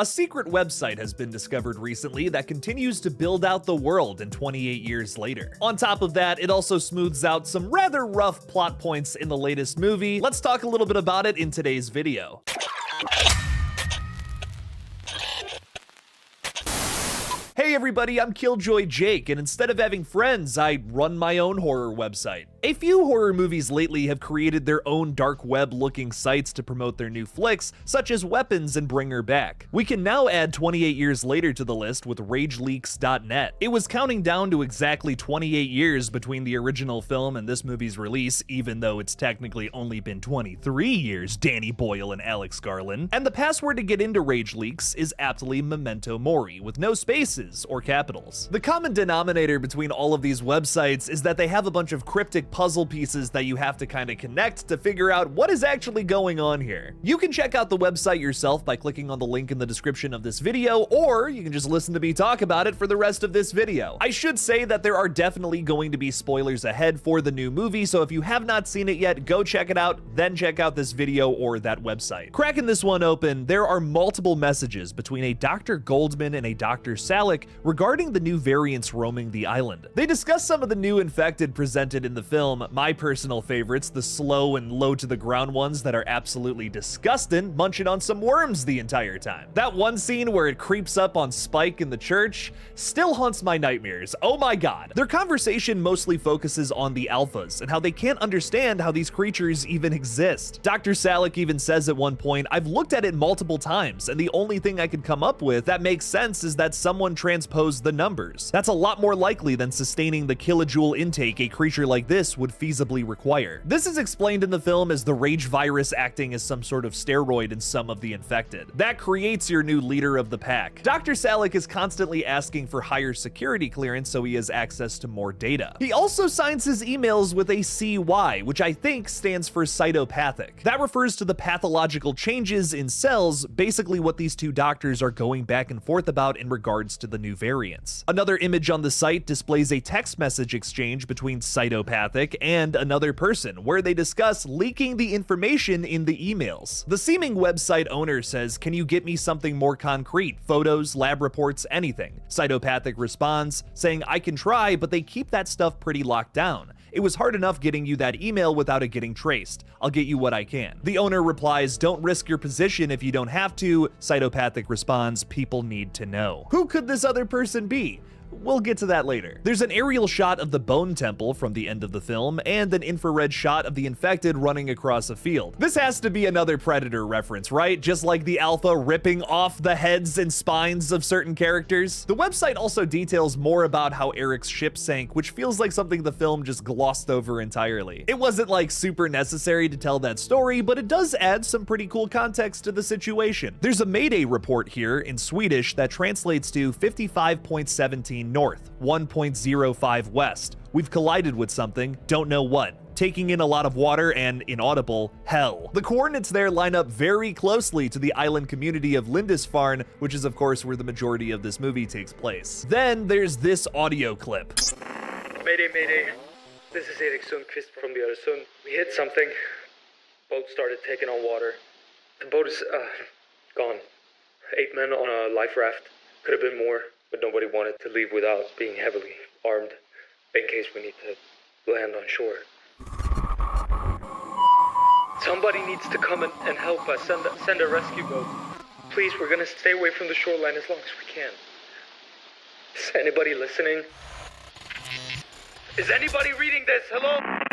A secret website has been discovered recently that continues to build out the world in 28 years later. On top of that, it also smooths out some rather rough plot points in the latest movie. Let's talk a little bit about it in today's video. Hey everybody, I'm Killjoy Jake, and instead of having friends, I run my own horror website. A few horror movies lately have created their own dark web-looking sites to promote their new flicks, such as Weapons and Bring Her Back. We can now add 28 years later to the list with RageLeaks.net. It was counting down to exactly 28 years between the original film and this movie's release, even though it's technically only been 23 years, Danny Boyle and Alex Garland. And the password to get into RageLeaks is aptly Memento Mori, with no spaces or capitals. The common denominator between all of these websites is that they have a bunch of cryptic puzzle pieces that you have to kind of connect to figure out what is actually going on here. You can check out the website yourself by clicking on the link in the description of this video, or you can just listen to me talk about it for the rest of this video. I should say that there are definitely going to be spoilers ahead for the new movie, so if you have not seen it yet, go check it out, then check out this video or that website. Cracking this one open, there are multiple messages between a Dr. Goldman and a Dr. Salick regarding the new variants roaming the island. They discuss some of the new infected presented in the film, my personal favorites, the slow and low to the ground ones that are absolutely disgusting, munching on some worms the entire time. That one scene where it creeps up on Spike in the church still haunts my nightmares, oh my god. Their conversation mostly focuses on the alphas and how they can't understand how these creatures even exist. Dr. Salick even says at one point, "I've looked at it multiple times and the only thing I could come up with that makes sense is that someone transposed the numbers. That's a lot more likely than sustaining the kilojoule intake a creature like this would feasibly require." This is explained in the film as the rage virus acting as some sort of steroid in some of the infected. That creates your new leader of the pack. Dr. Salick is constantly asking for higher security clearance so he has access to more data. He also signs his emails with a CY, which I think stands for cytopathic. That refers to the pathological changes in cells, basically what these two doctors are going back and forth about in regards to the new variants. Another image on the site displays a text message exchange between cytopathic and another person, where they discuss leaking the information in the emails. The seeming website owner says, "Can you get me something more concrete? Photos, lab reports, anything?" Cytopathic responds, saying, "I can try, but they keep that stuff pretty locked down. It was hard enough getting you that email without it getting traced. I'll get you what I can." The owner replies, "Don't risk your position if you don't have to." Cytopathic responds, "People need to know." Who could this other person be? We'll get to that later. There's an aerial shot of the Bone Temple from the end of the film, and an infrared shot of the infected running across a field. This has to be another Predator reference, right? Just like the Alpha ripping off the heads and spines of certain characters. The website also details more about how Eric's ship sank, which feels like something the film just glossed over entirely. It wasn't like super necessary to tell that story, but it does add some pretty cool context to the situation. There's a Mayday report here in Swedish that translates to 55.17 north, 1.05 west. We've collided with something, don't know what. Taking in a lot of water and, inaudible, hell. The coordinates there line up very closely to the island community of Lindisfarne, which is of course where the majority of this movie takes place. Then there's this audio clip. Mayday, mayday. This is Erik Sundqvist from the Öresund. We hit something. Boat started taking on water. The boat is, gone. 8 men on a life raft. Could have been more, but nobody wanted to leave without being heavily armed in case we need to land on shore. Somebody needs to come and help us. Send a rescue boat. Please, we're gonna stay away from the shoreline as long as we can. Is anybody listening? Is anybody reading this? Hello?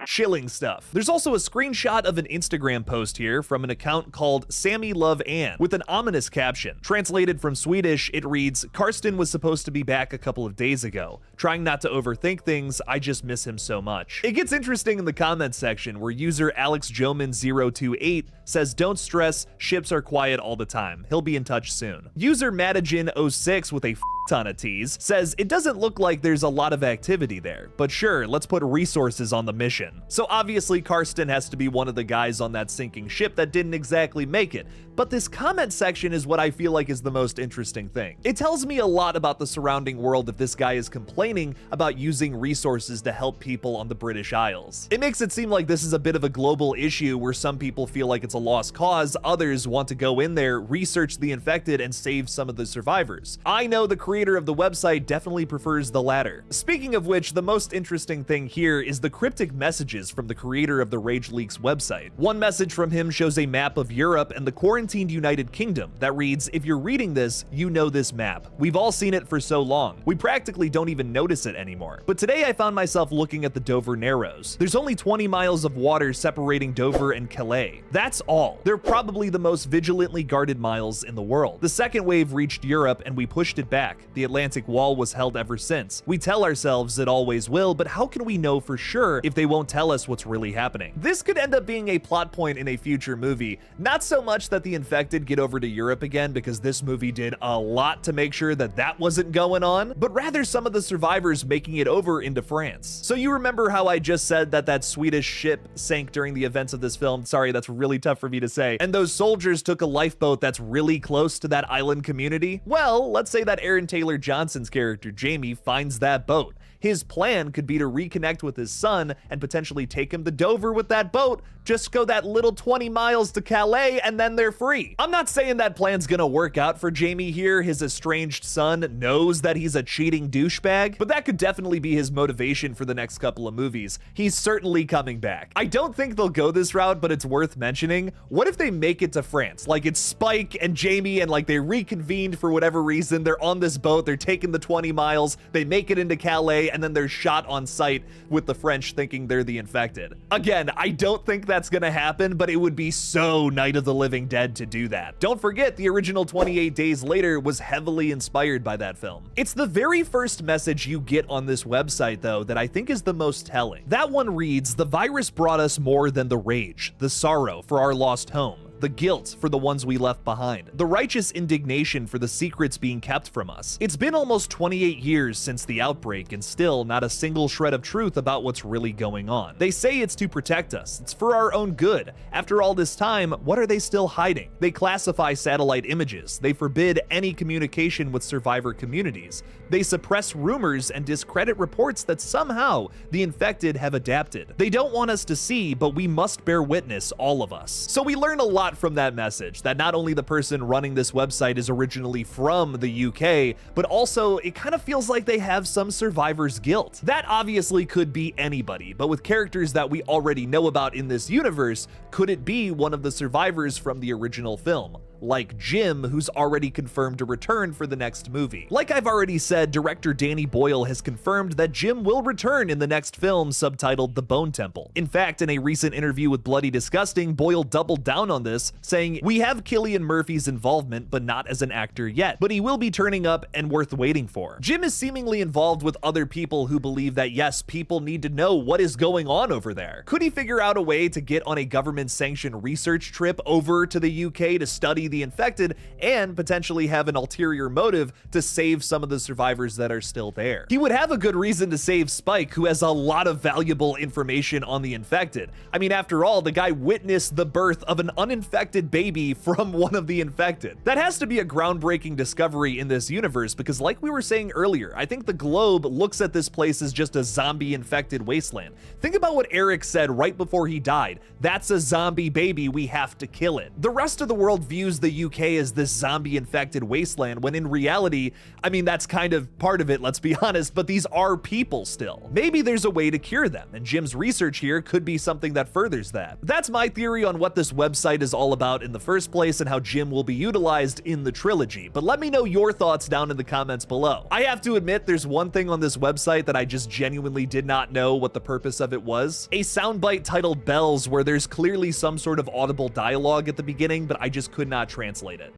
Chilling stuff. There's also a screenshot of an Instagram post here from an account called Sammy Love Ann with an ominous caption. Translated from Swedish, it reads, "Karsten was supposed to be back a couple of days ago. Trying not to overthink things, I just miss him so much." It gets interesting in the comments section where user AlexJoman028 says, "Don't stress, ships are quiet all the time. He'll be in touch soon." User Matagen06 with a ton of tease, says it doesn't look like there's a lot of activity there, but sure, let's put resources on the mission. So obviously Karsten has to be one of the guys on that sinking ship that didn't exactly make it, but this comment section is what I feel like is the most interesting thing. It tells me a lot about the surrounding world if this guy is complaining about using resources to help people on the British Isles. It makes it seem like this is a bit of a global issue where some people feel like it's a lost cause, others want to go in there, research the infected, and save some of the survivors. I know the creator of the website definitely prefers the latter. Speaking of which, the most interesting thing here is the cryptic messages from the creator of the Rage Leaks website. One message from him shows a map of Europe and the quarantined United Kingdom that reads, "If you're reading this, you know this map. We've all seen it for so long. We practically don't even notice it anymore." But today I found myself looking at the Dover Narrows. There's only 20 miles of water separating Dover and Calais. That's all. They're probably the most vigilantly guarded miles in the world. The second wave reached Europe and we pushed it back. The Atlantic Wall was held ever since. We tell ourselves it always will, but how can we know for sure if they won't tell us what's really happening? This could end up being a plot point in a future movie. Not so much that the infected get over to Europe again, because this movie did a lot to make sure that that wasn't going on, but rather some of the survivors making it over into France. So you remember how I just said that that Swedish ship sank during the events of this film? Sorry, that's really tough for me to say. And those soldiers took a lifeboat that's really close to that island community? Well, let's say that Aaron Taylor Johnson's character, Jamie, finds that boat. His plan could be to reconnect with his son and potentially take him to Dover with that boat, just go that little 20 miles to Calais, and then they're free. I'm not saying that plan's gonna work out for Jamie here. His estranged son knows that he's a cheating douchebag, but that could definitely be his motivation for the next couple of movies. He's certainly coming back. I don't think they'll go this route, but it's worth mentioning. What if they make it to France? Like it's Spike and Jamie and like they reconvened for whatever reason. They're on this boat, they're taking the 20 miles, they make it into Calais, and then they're shot on sight with the French thinking they're the infected. Again, I don't think that's gonna happen, but it would be so Night of the Living Dead to do that. Don't forget, the original 28 Days Later was heavily inspired by that film. It's the very first message you get on this website, though, that I think is the most telling. That one reads, "The virus brought us more than the rage, the sorrow for our lost home, the guilt for the ones we left behind, the righteous indignation for the secrets being kept from us. It's been almost 28 years since the outbreak and still not a single shred of truth about what's really going on. They say it's to protect us, it's for our own good. After all this time, what are they still hiding? They classify satellite images, they forbid any communication with survivor communities, they suppress rumors and discredit reports that somehow the infected have adapted. They don't want us to see, but we must bear witness, all of us." So we learn a lot from that message, that not only the person running this website is originally from the UK, but also it kind of feels like they have some survivor's guilt. That obviously could be anybody, but with characters that we already know about in this universe, could it be one of the survivors from the original film? Like Jim, who's already confirmed to return for the next movie. Like I've already said, director Danny Boyle has confirmed that Jim will return in the next film subtitled The Bone Temple. In fact, in a recent interview with Bloody Disgusting, Boyle doubled down on this, saying, "We have Cillian Murphy's involvement, but not as an actor yet, but he will be turning up and worth waiting for." Jim is seemingly involved with other people who believe that yes, people need to know what is going on over there. Could he figure out a way to get on a government-sanctioned research trip over to the UK to study the infected and potentially have an ulterior motive to save some of the survivors that are still there? He would have a good reason to save Spike, who has a lot of valuable information on the infected. I mean, after all, the guy witnessed the birth of an uninfected baby from one of the infected. That has to be a groundbreaking discovery in this universe because, like we were saying earlier, I think the Globe looks at this place as just a zombie-infected wasteland. Think about what Eric said right before he died. That's a zombie baby, we have to kill it. The rest of the world views the UK as this zombie-infected wasteland, when in reality, I mean, that's kind of part of it, let's be honest, but these are people still. Maybe there's a way to cure them, and Jim's research here could be something that furthers that. That's my theory on what this website is all about in the first place and how Jim will be utilized in the trilogy, but let me know your thoughts down in the comments below. I have to admit, there's one thing on this website that I just genuinely did not know what the purpose of it was. A soundbite titled Bells, where there's clearly some sort of audible dialogue at the beginning, but I just could not translate it.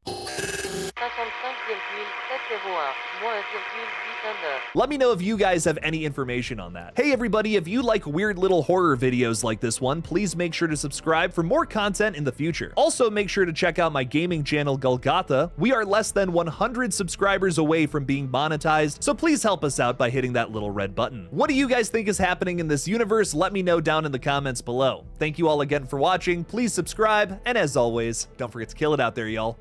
55,701-8,829. Let me know if you guys have any information on that. Hey everybody, if you like weird little horror videos like this one, please make sure to subscribe for more content in the future. Also, make sure to check out my gaming channel GullGotha. We are less than 100 subscribers away from being monetized, so please help us out by hitting that little red button. What do you guys think is happening in this universe? Let me know down in the comments below. Thank you all again for watching. Please subscribe, and as always, don't forget to kill it out there, y'all.